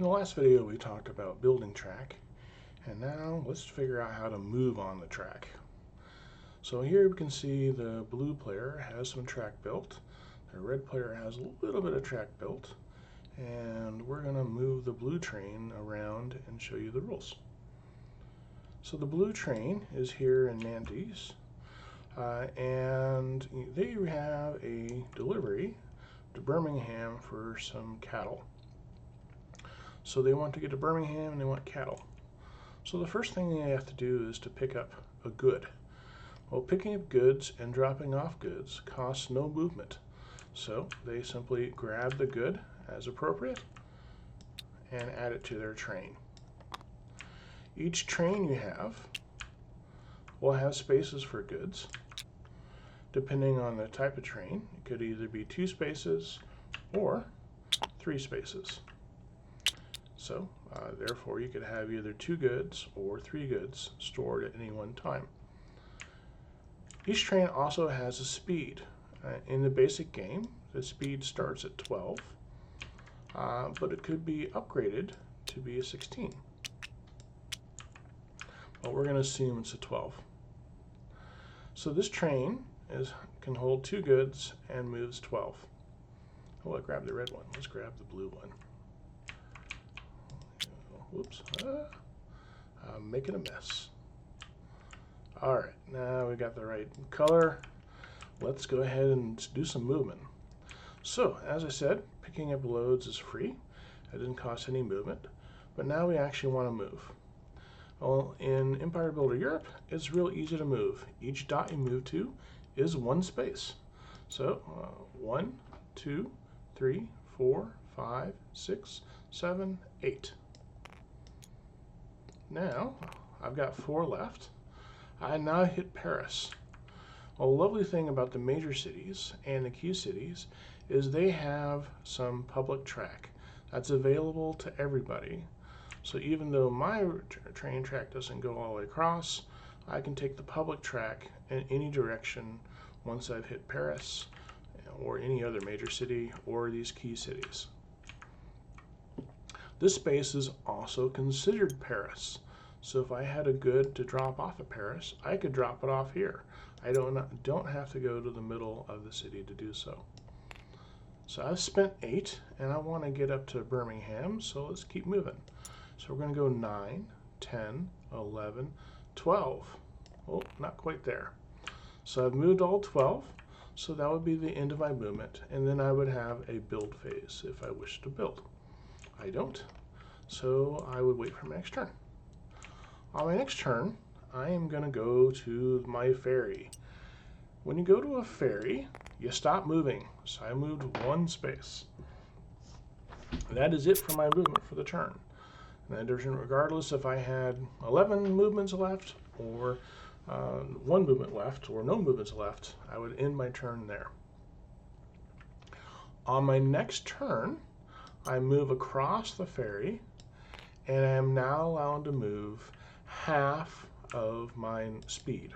In the last video we talked about building track, and now let's figure out how to move on the track. So here we can see the blue player has some track built, the red player has a little bit of track built, and we're going to move the blue train around and show you the rules. So the blue train is here in Nantes, and they have a delivery to Birmingham for some cattle. So they want to get to Birmingham and they want cattle. So the first thing they have to do is to pick up a good. Well, picking up goods and dropping off goods costs no movement. So they simply grab the good as appropriate and add it to their train. Each train you have will have spaces for goods. Depending on the type of train, it could either be 2 spaces or 3 spaces. So, therefore, you could have either 2 goods or 3 goods stored at any one time. Each train also has a speed. In the basic game, the speed starts at 12, but it could be upgraded to be a 16. But we're going to assume it's a 12. So this train can hold 2 goods and moves 12. Oh, I grabbed the red one. Let's grab the blue one. Whoops, I'm making a mess. All right, now we got the right color. Let's go ahead and do some movement. So, as I said, picking up loads is free. It doesn't cost any movement, but now we actually want to move. Well, in Empire Builder Europe, it's real easy to move. Each dot you move to is 1 space. So, 1, 2, 3, 4, 5, 6, 7, 8. Now, I've got 4 left. I now hit Paris. Well, the lovely thing about the major cities and the key cities is they have some public track that's available to everybody. So even though my train track doesn't go all the way across, I can take the public track in any direction once I've hit Paris or any other major city or these key cities. This space is also considered Paris. So if I had a good to drop off at Paris, I could drop it off here. I don't have to go to the middle of the city to do so. So I've spent 8 and I want to get up to Birmingham, so let's keep moving. So we're going to go 9, 10, 11, 12. Oh, not quite there. So I've moved all 12, so that would be the end of my movement, and then I would have a build phase if I wish to build. I don't, so I would wait for my next turn. On my next turn, I am going to go to my ferry. When you go to a ferry, you stop moving. So I moved 1 space. That is it for my movement for the turn. And regardless if I had 11 movements left or 1 movement left or no movements left, I would end my turn there. On my next turn, I move across the ferry, and I am now allowed to move half of my speed.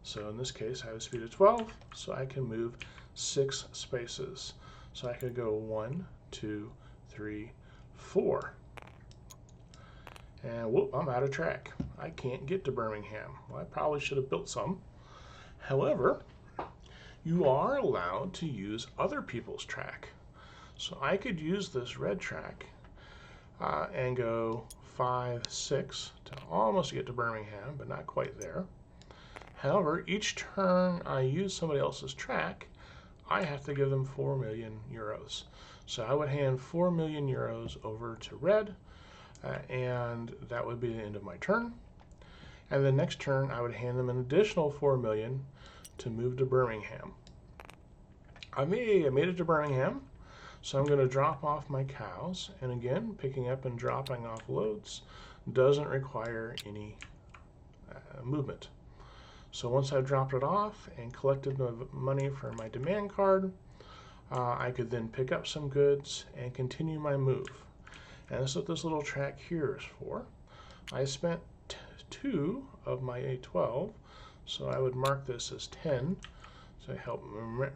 So in this case, I have a speed of 12, so I can move 6 spaces. So I could go 1, 2, 3, 4. And whoop, I'm out of track. I can't get to Birmingham. Well, I probably should have built some. However, you are allowed to use other people's track. So I could use this red track and go 5, 6 to almost get to Birmingham, but not quite there. However, each turn I use somebody else's track, I have to give them 4 million euros. So I would hand 4 million euros over to red, and that would be the end of my turn. And the next turn, I would hand them an additional 4 million to move to Birmingham. I made it to Birmingham. So I'm going to drop off my cows, and again, picking up and dropping off loads doesn't require any movement. So once I've dropped it off and collected the money for my demand card, I could then pick up some goods and continue my move. And that's what this little track here is for. I spent 2 of my 12, so I would mark this as 10 to help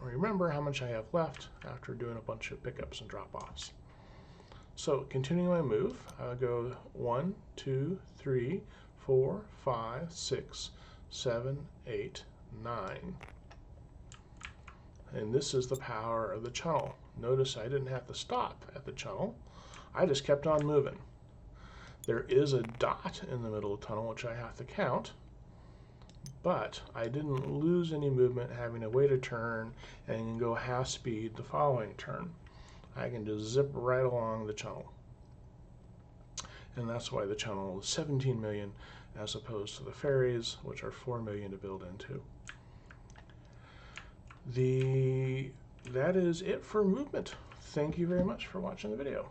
remember how much I have left after doing a bunch of pickups and drop-offs. So continuing my move, I'll go 1, 2, 3, 4, 5, 6, 7, 8, 9. And this is the power of the channel. Notice I didn't have to stop at the channel. I just kept on moving. There is a dot in the middle of the tunnel, which I have to count, but I didn't lose any movement having to wait a turn and go half speed the following turn. I can just zip right along the channel. And that's why the channel is 17 million as opposed to the ferries, which are 4 million to build into. That is it for movement. Thank you very much for watching the video.